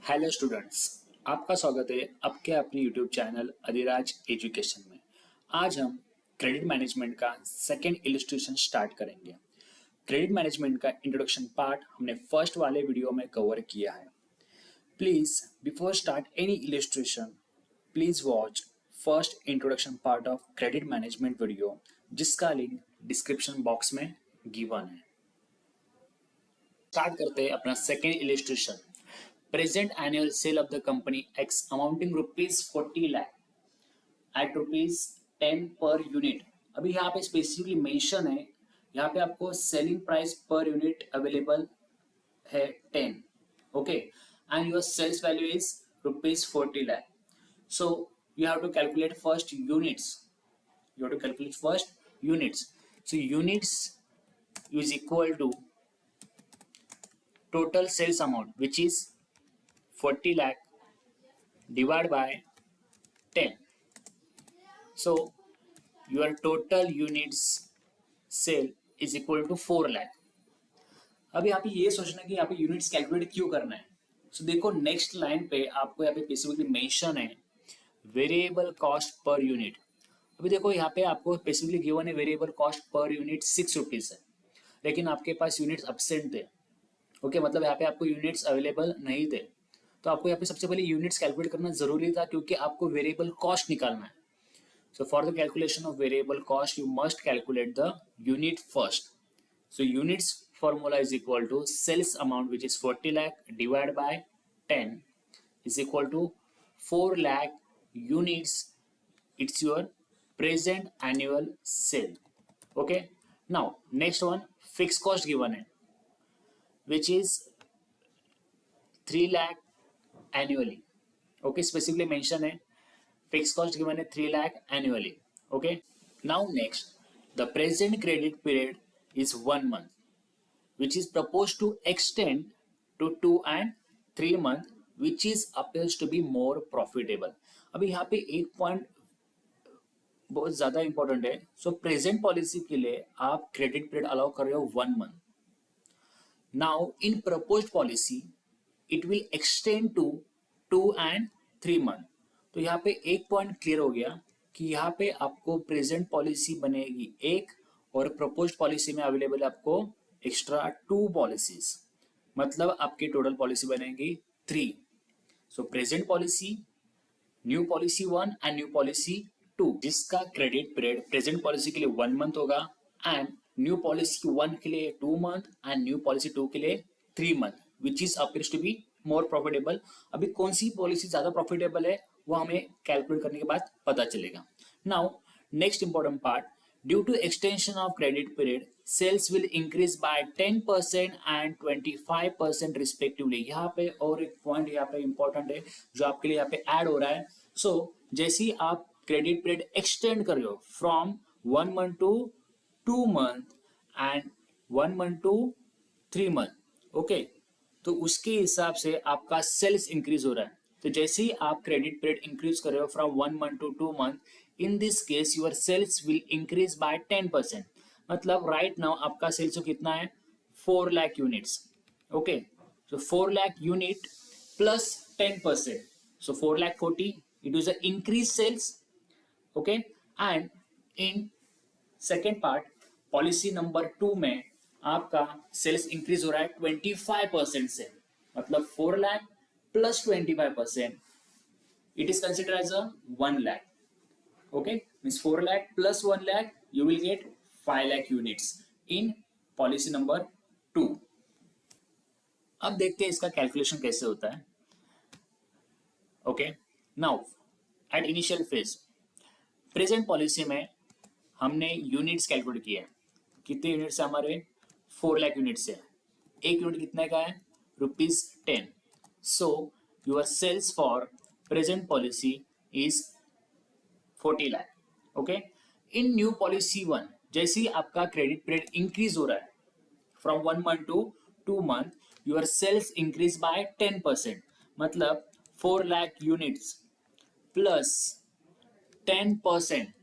Hello students, आपका स्वागत है आपके अपने यूट्यूब चैनल अधिराज एजुकेशन में। आज हम क्रेडिट मैनेजमेंट का सेकेंड इलस्ट्रेशन स्टार्ट करेंगे। क्रेडिट मैनेजमेंट का इंट्रोडक्शन पार्ट हमने फर्स्ट वाले वीडियो में कवर किया है। Please before start any illustration please watch first introduction part of credit management video, जिसका लिंक डिस्क्रिप्शन बॉक्स में गिवन है। स्टार्ट करते हैं अपना second illustration. Present annual sale of the company X amounting rupees 40 lakh at rupees 10 per unit। अभी यहाँ पे specifically mention है, यहाँ पे आपको selling price per unit available है 10, okay, and your sales value is rupees 40 lakh। So you have to calculate first units. You have to calculate first units. So units is equal to total sales amount which is 40 lakh divided by 10. So your total units sale is equal to 4 lakh। अब यहाँ पे ये सोचना कि यहाँ पे units calculate क्यों करना है। सो देखो नेक्स्ट लाइन पे आपको यहाँ पे स्पेसिफिकली मेंशन है वेरिएबल कॉस्ट पर यूनिट। अभी देखो यहाँ पे आपको स्पेसिफिकली गिवन है variable cost per unit 6 rupees है, लेकिन आपके पास यूनिट्स एब्सेंट थे। ओके, मतलब यहाँ पे आपको यूनिट्स अवेलेबल नहीं थे, तो आपको यहाँ पे सबसे पहले यूनिट्स कैलकुलेट करना जरूरी था, क्योंकि आपको वेरिएबल कॉस्ट निकालना है। So for the calculation of variable cost you must calculate the unit first. So units formula is equal to sales amount which is 40 lakh divide by 10 is equal to 4 lakh units. It's your present annual sale. Okay, now next one fix cost given है which is 3 lakh annually। okay, specifically mention है fixed cost given है 3 lakh annually। okay, now next the present credit period is 1 month which is proposed to extend to 2 and 3 month which is appears to be more profitable। अभी यहाँ पे एक point बहुत ज्यादा important है। सो present policy के लिए आप क्रेडिट पीरियड अलाउ कर रहे हो 1 month. Now in proposed policy it will extend to 2 and 3 month. तो यहाँ पे एक पॉइंट क्लियर हो गया कि यहाँ पे आपको प्रेजेंट पॉलिसी बनेगी एक, और प्रपोज्ड पॉलिसी में अवेलेबल है आपको एक्स्ट्रा 2 पॉलिसीज, मतलब आपकी टोटल पॉलिसी बनेगी 3। सो present policy, new policy 1 and new policy 2, जिसका क्रेडिट पीरियड प्रेजेंट पॉलिसी के लिए 1 मंथ होगा एंड न्यू पॉलिसी 1 के लिए 2 मंथ एंड न्यू पॉलिसी 2 के लिए 3 month which is appears to be more profitable. अभी कौन सी पॉलिसी ज्यादा प्रॉफिटेबल है वो हमें कैलकुलेट करने के बाद पता चलेगा। Now next important part, due to extension of credit period sales will increase by 10% and 25% respectively. यहाँ पे और एक पॉइंट यहाँ पे इंपॉर्टेंट है जो आपके लिए यहाँ पे ऐड हो रहा है। सो जैसे ही आप क्रेडिट पीरियड एक्सटेंड कर रहे हो from 1 month to 2 month and 1 month to 3 month, okay, तो उसके हिसाब से आपका सेल्स इंक्रीज हो रहा है। तो जैसे ही आप क्रेडिट पीरियड इंक्रीज कर रहे हो from 1 month to 2 month, in this case your sales will increase by 10%। मतलब राइट नाउ आपका सेल्स कितना है 4 lakh units. Okay, so 4 lakh unit plus 10%, so 4 lakh 40 it is increase sales. Okay, and in second part policy number 2 में आपका sales increase हो रहा है 25% से, मतलब 4 lakh plus 25%, it is consider as a 1 lakh। Okay, means 4 lakh plus 1 lakh you will get 5 lakh units in policy number 2। अब देखते हैं इसका कैलकुलेशन कैसे होता है। Okay, now at initial phase present policy में हमने यूनिट्स कैलकुलेट किए। कितने यूनिट्स है हमारे 4 लाख यूनिट्स है। एक यूनिट कितने का है ₹10। So your sales for present policy is 40 lakh. Okay, in new policy 1 जैसे ही आपका क्रेडिट पीरियड इंक्रीज हो रहा है from 1 month to 2 month, your sales increase by 10%, मतलब 4 lakh units plus 10%,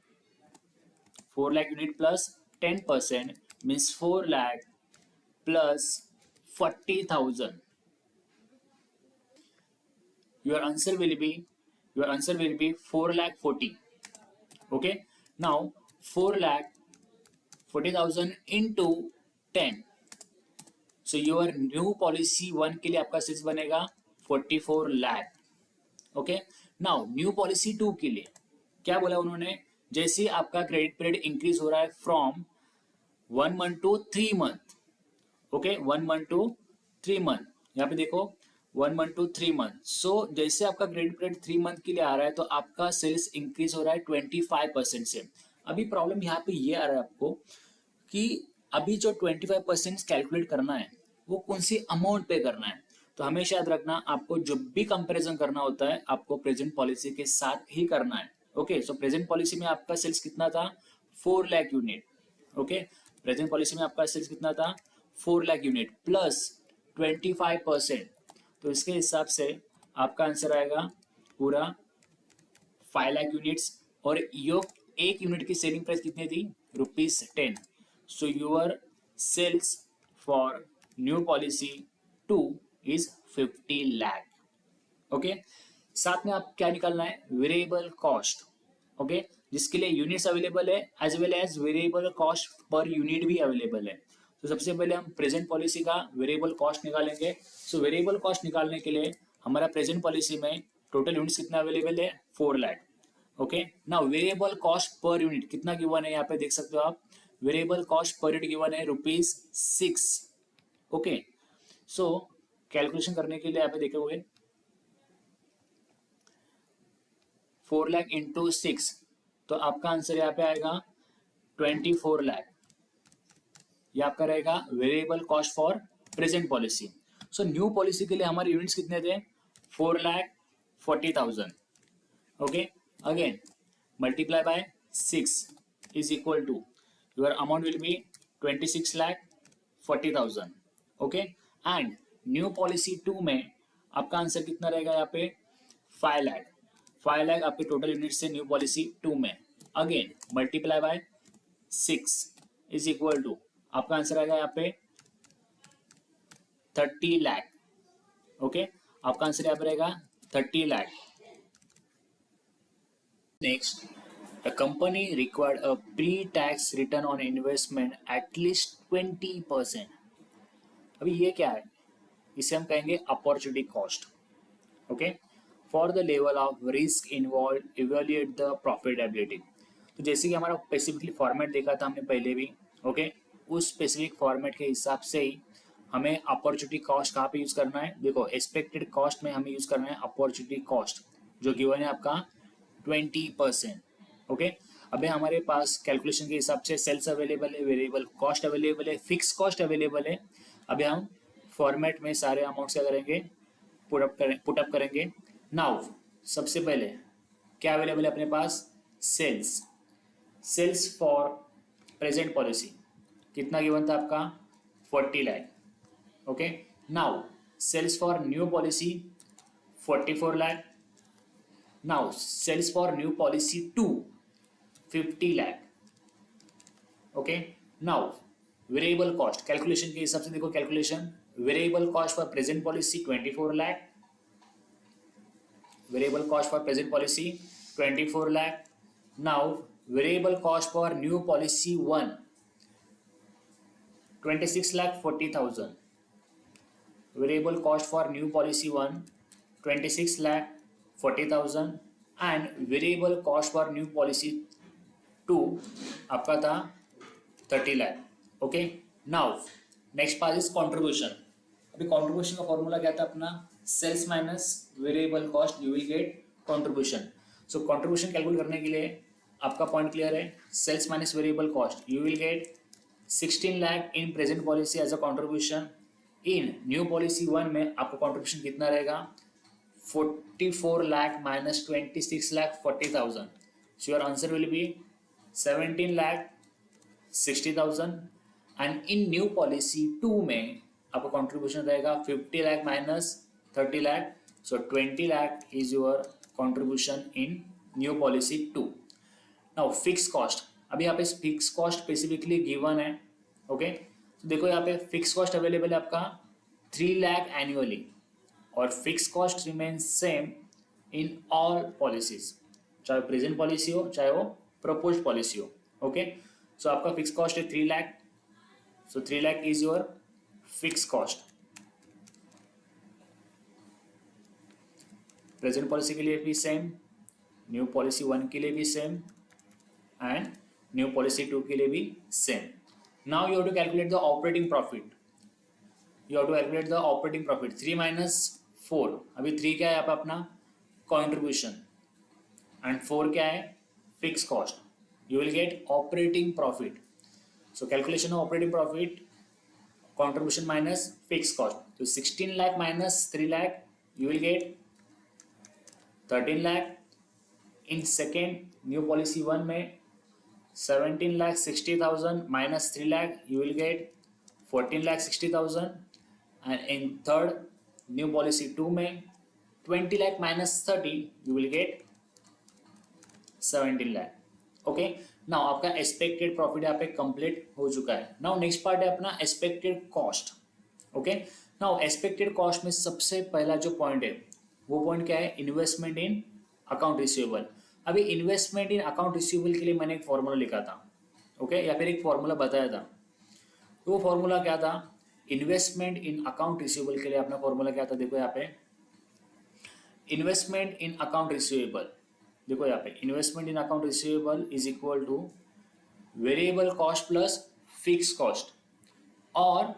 4 lakh unit plus 10% means 4 lakh plus 40,000। your answer will be 4 lakh 40. Okay, now 4 lakh 40,000 into 10, so your new policy 1 के लिए आपका sales बनेगा 44 lakh. Okay, now new policy 2 के लिए क्या बोला उन्होंने, जैसे आपका क्रेडिट पीरियड इंक्रीज हो रहा है from 1 month to 3 month. Okay, 1 month to 3 month, यहाँ पे देखो 1 मंथ टू 3 मंथ. सो जैसे आपका क्रेडिट पीरियड 3 मंथ के लिए आ रहा है तो आपका सेल्स इंक्रीज हो रहा है 25% से. अभी प्रॉब्लम यहाँ पे ये आ रहा है आपको कि अभी जो 25% कैलकुलेट करना है वो कौन सी अमाउंट पे करना है. तो हमेशा याद रखना, आपको जब भी कंपैरिजन करना होता है आपको प्रेजेंट पॉलिसी के साथ ही करना है. ओके, सो प्रेजेंट पॉलिसी में आपका सेल्स कितना था 4 lakh unit. Okay, present policy में आपका सेल्स कितना था 4 लाख यूनिट प्लस 25%, तो इसके हिसाब से आपका आंसर आएगा पूरा 5 लाख यूनिट्स. और यो एक यूनिट की सेलिंग प्राइस कितनी थी ₹10. So your sales for new policy 2 is 50 lakh. Okay, साथ में आप क्या निकालना है वेरिएबल कॉस्ट. ओके, जिसके लिए यूनिट्स अवेलेबल है as well as variable cost per unit भी अवेलेबल है. तो सबसे पहले हम प्रेजेंट पॉलिसी का वेरिएबल कॉस्ट निकालेंगे. सो वेरिएबल कॉस्ट निकालने के लिए हमारा प्रेजेंट पॉलिसी में टोटल यूनिट्स कितना अवेलेबल है 4 lakh. Okay, now variable cost per unit कितना गिवन है यहाँ पे देख सकते हो आप. Variable cost per unit given है ₹6. ओके, सो कैलकुलेशन करने के लिए यहाँ पे देखोगे 4 लाख इंटू 6, तो आपका आंसर यहाँ पे आएगा 24 लाख. ये आपका रहेगा variable cost for present policy. So new policy के लिए हमारे यूनिट्स कितने थे 4,40,000. Okay, again multiply by 6 is equal to your amount will be 26,40,000. Okay, and new policy 2 में आपका आंसर कितना रहेगा यहाँ पे 5 लाख. 5 लाख आपके टोटल यूनिट से न्यू पॉलिसी 2 में. Again multiply by 6 is equal to आपका आंसर आएगा यहाँ पे 30 लाख. ओके, आपका आंसर यहाँ पे रहेगा 30 lakh. Next, the company required a pre tax return on investment at least 20%. अभी ये क्या है, इसे हम कहेंगे opportunity cost. Okay, for the level of risk involve evaluate the profitability. तो जैसे कि हमारा स्पेसिफिकली फॉर्मेट देखा था हमने पहले भी. ओके, उस स्पेसिफिक फॉर्मेट के हिसाब से ही हमें अपॉर्चुनिटी कॉस्ट कहाँ पे यूज करना है. देखो एक्सपेक्टेड कॉस्ट में हमें यूज करना है अपॉर्चुनिटी कॉस्ट जो गिवन है आपका 20%. ओके, अभी हमारे पास कैलकुलेशन के हिसाब से सेल्स अवेलेबल है, वेरिएबल कॉस्ट अवेलेबल है, फिक्स कॉस्ट अवेलेबल है. अभी हम फॉर्मेट में सारे अमाउंट्स क्या करेंगे पुटअप करेंगे. नाउ सबसे पहले क्या अवेलेबल है अपने पास सेल्स फॉर प्रेजेंट पॉलिसी कितना गिवन था आपका 40 lakh. Okay, now sales for new policy 44 lakh. Now sales for new policy 2 50 lakh. Okay, now variable cost calculation के हिसाब से देखो calculation variable cost for present policy 24 lakh. Variable cost for present policy 24 lakh. Now variable cost for new policy 1 26,40,000. Variable cost for new policy 1 26,40,000 and variable cost for new policy 2 आपका था 30 lakh. Okay, now next part is contribution. अभी contribution का formula क्या था अपना sales minus variable cost you will get contribution. So contribution calculate करने के लिए आपका पॉइंट क्लियर है. Sales minus variable cost you will get 16 lakh in present policy as a contribution. In new policy 1 में आपका कॉन्ट्रीब्यूशन कितना रहेगा 44 lakh minus 26,40,000. So your answer will be 17,60,000. And in new policy 2 में आपका कॉन्ट्रीब्यूशन रहेगा 50 lakh minus 30 lakh. So 20 lakh is your contribution in new policy 2. Now fix cost. अभी यहाँ पे फिक्स कॉस्ट स्पेसिफिकली गिवन है. ओके, तो देखो यहाँ पे फिक्स कॉस्ट अवेलेबल है आपका 3 लाख एनुअली और fix cost remains same in all policies, चाहे प्रेजेंट पॉलिसी हो चाहे वो प्रपोज पॉलिसी हो। ओके, सो आपका फिक्स कॉस्ट है 3 लाख, सो 3 lakh is your fix cost. Present policy के लिए भी सेम, न्यू पॉलिसी 1 के लिए भी सेम एंड न्यू पॉलिसी 2 के लिए भी same. Now you have to calculate the operating profit, you have to calculate the operating profit. 3 minus 4, अभी 3 क्या है यहाँ पे अपना कॉन्ट्रीब्यूशन एंड 4 क्या है fix cost, you will gate operating profit. So calculation of operating profit, contribution minus fixed cost, तो 16 lakh minus 3 lakh you will get 13 lakh। in second new policy 1 में 17 lakh 60,000 minus 3 lakh you will get 14 lakh 60,000 and in third new policy 2 में 20 lakh minus 30 you will get 17 lakh। Okay, now आपका expected profit यहाँ पे complete हो चुका है। Now next part है अपना expected cost. Okay, now expected cost में सबसे पहला जो पॉइंट है वो पॉइंट क्या है, इन्वेस्टमेंट इन अकाउंट रिसीवेबल। अभी इन्वेस्टमेंट इन अकाउंट रिसीवेबल के लिए मैंने एक फॉर्मूला लिखा था, ओके, या फिर एक फॉर्मूला बताया था। तो वो फॉर्मूला क्या था, इन्वेस्टमेंट इन अकाउंट रिसीवेबल के लिए अपना फॉर्मूला क्या था, देखो यहाँ पे इन्वेस्टमेंट इन अकाउंट रिसीवेबल, देखो यहाँ पे investment in account receivable is equal two variable cost plus fix cost और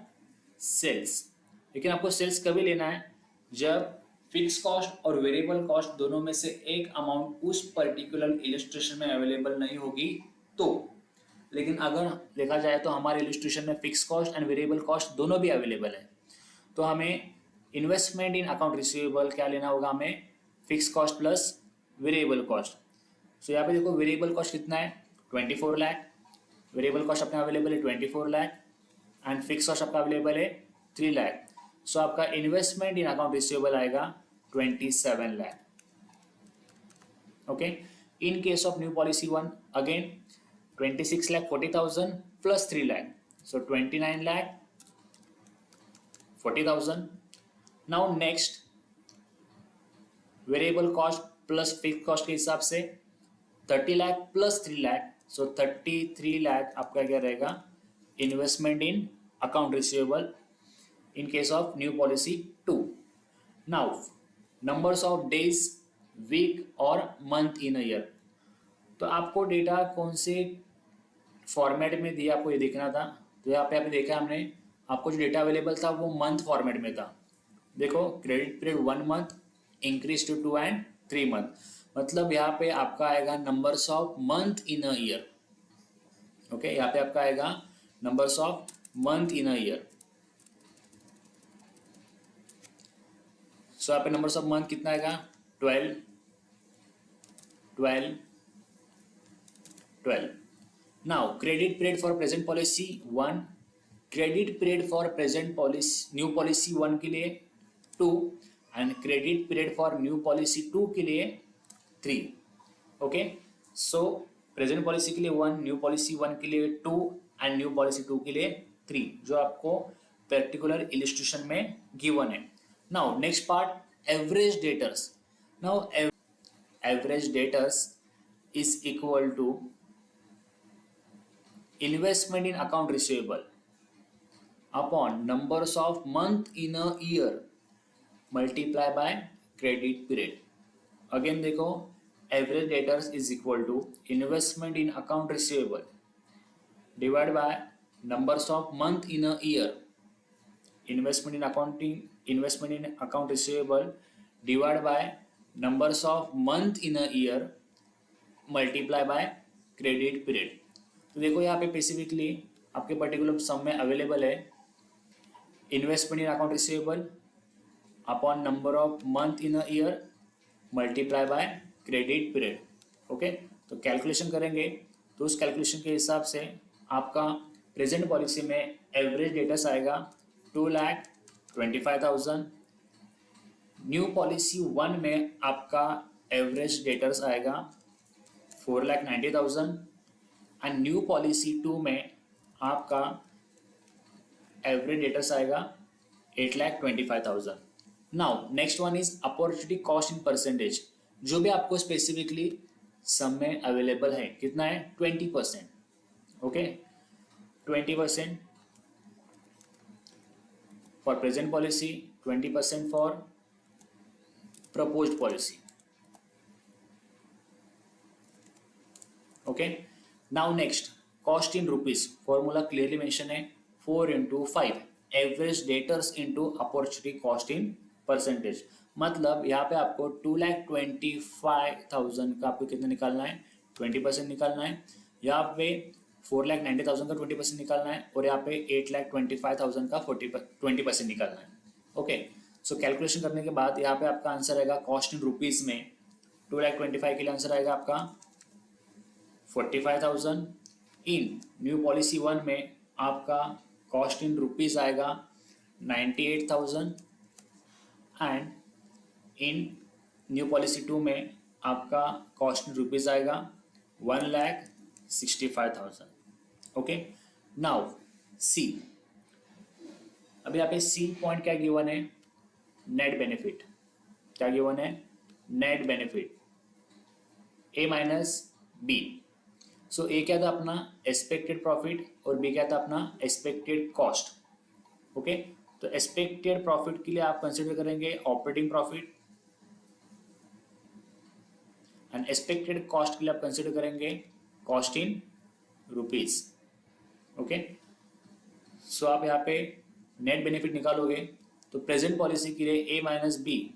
सेल्स। लेकिन आपको सेल्स कभी लेना है, जब फिक्स कॉस्ट और वेरिएबल कॉस्ट दोनों में से एक अमाउंट उस पर्टिकुलर इलस्ट्रेशन में अवेलेबल नहीं होगी तो। लेकिन अगर देखा जाए तो हमारे इलस्ट्रेशन में fix cost and variable cost दोनों भी अवेलेबल है, तो हमें इन्वेस्टमेंट इन अकाउंट रिसीवेबल क्या लेना होगा, हमें fix cost plus variable cost. So यहाँ पे देखो वेरिएबल कॉस्ट कितना है 24 लाख, वेरिएबल कॉस्ट अपना अवेलेबल है 24 लाख एंड फिक्स कॉस्ट आपका अवेलेबल है 3 लाख। सो आपका इन्वेस्टमेंट इन अकाउंट रिसीवेबल आएगा 27 lakh. Okay, in case of new policy 1 again 26 lakh 40,000 plus 3 lakh, so 29 lakh 40,000। Now next variable cost plus fix cost के हिसाब से 30 लाख प्लस 3 लाख, सो 33 लाख आपका क्या रहेगा, investment in account receivable in case of new policy 2। Now numbers of days, week और month in a year, तो आपको data कौन से फॉर्मेट में दिया आपको ये देखना था। तो यहाँ पे आपने देखा हमने, आपको जो डेटा अवेलेबल था वो मंथ फॉर्मेट में था। देखो credit period 1 month increase to 2 and 3 month, मतलब यहाँ पे आपका आएगा numbers of month in a year. Okay, यहाँ पे आपका आएगा numbers of month in a year. So यहाँ पे नंबर्स ऑफ मंथ कितना आएगा 12 12 12। Now credit period for present policy 1, credit period for present policy new policy 1 के लिए 2 and credit period for new policy 2 के लिए 3। ओके, सो प्रेजेंट पॉलिसी के लिए 1, न्यू पॉलिसी 1 के लिए 2 एंड न्यू पॉलिसी 2 के लिए 3, जो आपको पर्टिकुलर इलस्ट्रेशन में गिवन है। Now next part average debtors. Now average debtors is equal to investment in account receivable upon numbers of month in a year multiply by credit period. Again देखो average debtors is equal to investment in account receivable divide by numbers of month in a year, investment in account receivable divide by numbers of month in a year multiply by credit period. तो देखो यहाँ पे specifically आपके particular सम में available है investment in account receivable upon number of month in a year multiply by credit period. Okay, तो calculation करेंगे तो उस कैलकुलेशन के हिसाब से आपका प्रेजेंट पॉलिसी में एवरेज डेटर्स आएगा 2,25,000, न्यू पॉलिसी 1 में आपका एवरेज डेटर्स आएगा 4,90,000 एंड न्यू पॉलिसी 2 में आपका एवरेज डेटर्स आएगा 8,25,000। Now next one is opportunity cost in percentage. जो भी आपको स्पेसिफिकली सम में अवेलेबल है कितना है 20%। Okay 20% for present policy, 20% for proposed policy. Okay now next cost in rupees, formula clearly mention है 4 into 5 average debtors into opportunity cost in percentage. मतलब यहाँ पे आपको 2,25,000 का आपको कितना निकालना है 20% निकालना है। यहाँ पे 4,90,000 का 20% निकालना है और यहाँ पे 8,25,000 का 20% निकालना है। ओके सो कैलकुलेशन करने के बाद यहाँ पे आपका आंसर आएगा कॉस्ट इन रुपीज में 2,25,000 के लिए आंसर आएगा आपका 45,000। इन न्यू पॉलिसी 1 में आपका कॉस्ट इन रुपीज आएगा 98,000 एंड इन न्यू पॉलिसी 2 में आपका कॉस्ट इन रुपीज आएगा 1,65,000। ओके नाउ सी, अभी यहाँ पे सी पॉइंट क्या गिवन है नेट बेनिफिट। क्या गिवन है नेट बेनिफिट ए माइनस बी। सो ए क्या था अपना एक्सपेक्टेड प्रॉफिट और बी क्या था अपना एक्सपेक्टेड कॉस्ट। ओके तो एक्सपेक्टेड प्रॉफिट के लिए आप कंसिडर करेंगे operating profit and expected cost के लिए आप कंसिडर करेंगे cost in rupees. Okay so आप यहाँ पे नेट बेनिफिट निकालोगे तो प्रेजेंट पॉलिसी के लिए ए माइनस बी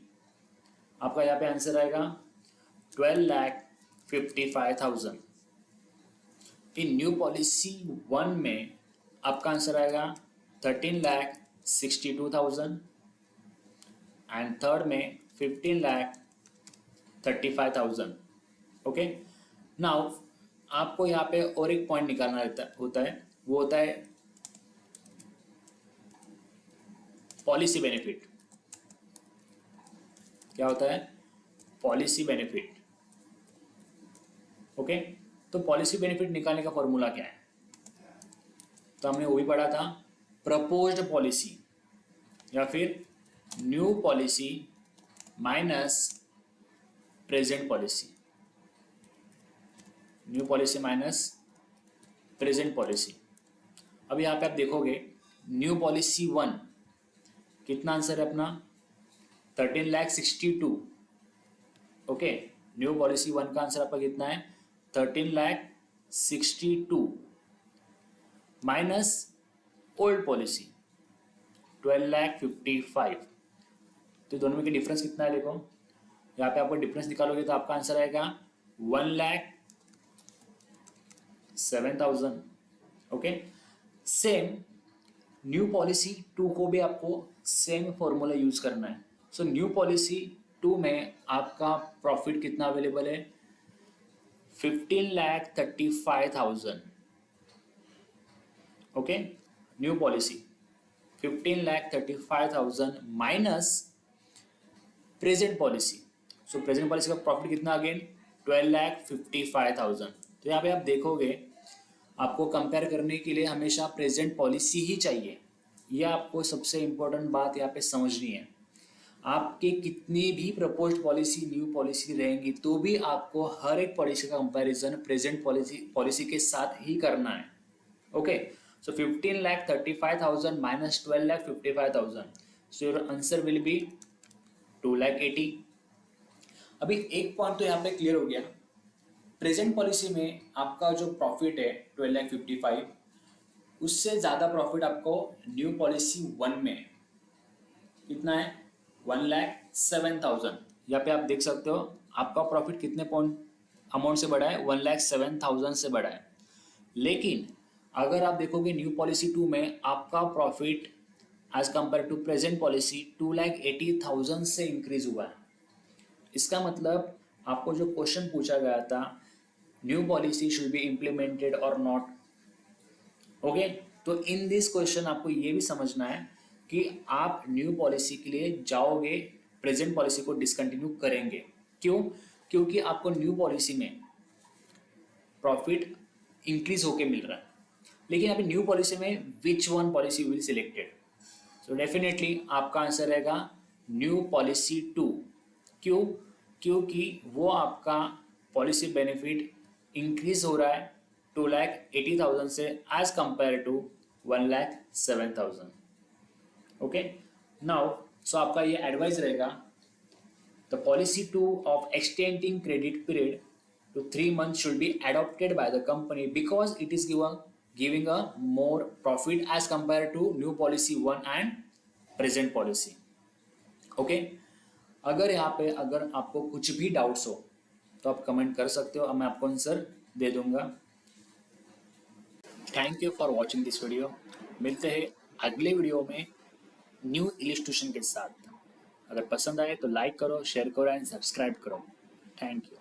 आपका यहाँ पे आंसर आएगा 12,55,000। इन न्यू पॉलिसी 1 में आपका आंसर आएगा 13,62,000 एंड थर्ड में 15,35,000। ओके नाउ आपको यहाँ पे और एक पॉइंट निकालना होता है वो होता है पॉलिसी बेनिफिट। क्या होता है पॉलिसी बेनिफिट। ओके तो पॉलिसी बेनिफिट निकालने का फॉर्मूला क्या है तो हमने वो भी पढ़ा था प्रपोज्ड पॉलिसी या फिर new policy minus present policy. New policy minus present policy. अब यहाँ पे आप देखोगे न्यू पॉलिसी 1 कितना आंसर है अपना 13,62,000। ओके न्यू पॉलिसी 1 का आंसर आपका कितना है 13,62,000 माइनस ओल्ड पॉलिसी 12,55,000। तो दोनों में का डिफरेंस कितना है देखो यहाँ पे आपको डिफरेंस निकालोगे तो आपका आंसर आएगा 1,07,000। ओके सेम न्यू पॉलिसी 2 को भी आपको सेम फॉर्मूला यूज करना है। सो न्यू पॉलिसी 2 में आपका प्रॉफिट कितना अवेलेबल है 15,35,000। Okay new policy 15,35,000 minus present policy. सो प्रेजेंट पॉलिसी का प्रॉफिट कितना अगेन 12,55,000। तो यहाँ पे आप देखोगे आपको कंपेयर करने के लिए हमेशा प्रेजेंट पॉलिसी ही चाहिए। यह आपको सबसे इंपॉर्टेंट बात यहाँ पे समझनी है। आपके कितनी भी प्रपोज्ड पॉलिसी न्यू पॉलिसी रहेंगी तो भी आपको हर एक पॉलिसी का कंपैरिजन प्रेजेंट पॉलिसी के साथ ही करना है। Okay so 15,35,000 minus 12,55,000 so your answer will B 2,80,000। अभी एक पॉइंट तो यहाँ पे क्लियर हो गया प्रेजेंट पॉलिसी में आपका जो प्रॉफिट है 12,55,000 उससे ज़्यादा प्रॉफिट आपको न्यू पॉलिसी 1 में कितना है 1,07,000। यहाँ पे आप देख सकते हो आपका प्रॉफिट कितने पॉइंट अमाउंट से बढ़ा है 1,07,000 से बढ़ा है। लेकिन अगर आप देखोगे न्यू पॉलिसी 2 में आपका profit as compare to present policy 2,80,000 से इंक्रीज हुआ है। इसका मतलब आपको जो क्वेश्चन पूछा गया था new policy should be implemented और नॉट। ओके तो इन दिस क्वेश्चन आपको ये भी समझना है कि आप न्यू पॉलिसी के लिए जाओगे प्रेजेंट पॉलिसी को डिसकंटिन्यू करेंगे। क्यों क्योंकि आपको न्यू पॉलिसी में प्रॉफिट इंक्रीज होके मिल रहा है लेकिन अभी न्यू पॉलिसी में which one policy will selected. So definitely आपका आंसर रहेगा न्यू पॉलिसी 2। क्यों? क्योंकि वो आपका पॉलिसी बेनिफिट इंक्रीज हो रहा है 2,80,000 से as compare to 1,07,000। Okay, now so आपका ये एडवाइस रहेगा, the policy 2 of extending credit period to 3 months should be adopted by the company because it is giving a more profit as compared to new policy 1 and present policy। Okay, अगर यहाँ पे अगर आपको कुछ भी doubts हो तो आप कमेंट कर सकते हो, मैं आपको आंसर दे दूंगा। Thank you for watching this video. मिलते हैं अगले वीडियो में न्यू इलिस्ट्रेशन के साथ। अगर पसंद आए तो लाइक करो, शेयर करो एंड सब्सक्राइब करो। Thank you.